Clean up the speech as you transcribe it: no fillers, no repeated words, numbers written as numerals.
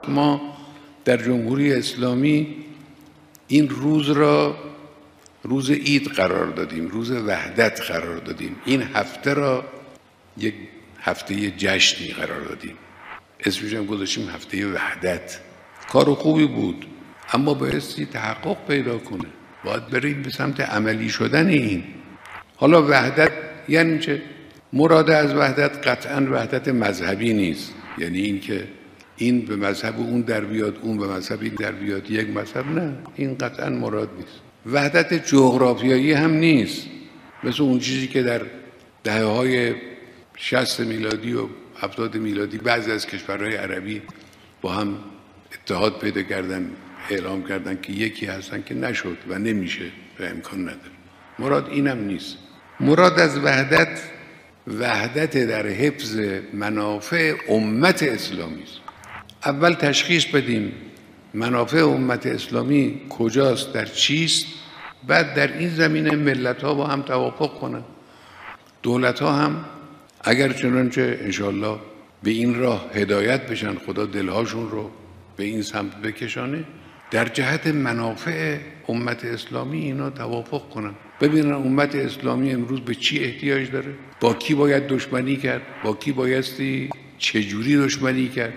ما در جمهوری اسلامی این روز را روز عید قرار دادیم، روز وحدت قرار دادیم. این هفته را یک هفته جشنی قرار دادیم، اسمش هم گذاشتیم هفته وحدت. کار خوبی بود، اما بایستی تحقق پیدا کنه. باید بریم به سمت عملی شدن این. حالا وحدت یعنی چه؟ مراد از وحدت قطعاً وحدت مذهبی نیست، یعنی این که این به مذهب اون در بیاد، اون به مذهب این در بیاد، یک مذهب، نه، این قطعاً مراد نیست. وحدت جغرافیایی هم نیست، مثل اون چیزی که در دهه‌های 60 میلادی و 70 میلادی بعضی از کشورهای عربی با هم اتحاد پیدا کردن، اعلام کردن که یکی هستن، که نشد و نمیشه و امکان نداره. مراد اینم نیست. مراد از وحدت در حفظ منافع امت اسلامی است. اول تشخیص بدیم منافع امت اسلامی کجاست، در چیست، بعد در این زمینه ملت‌ها با هم توافق کنن. دولت‌ها هم اگر چنانچه انشالله به این راه هدایت بشن، خدا دلهاشون رو به این سمت بکشانه، در جهت منافع امت اسلامی اینا توافق کنن، ببینن امت اسلامی امروز به چی احتیاج داره، با کی باید دشمنی کرد، با کی بایستی چجوری دشمنی کرد.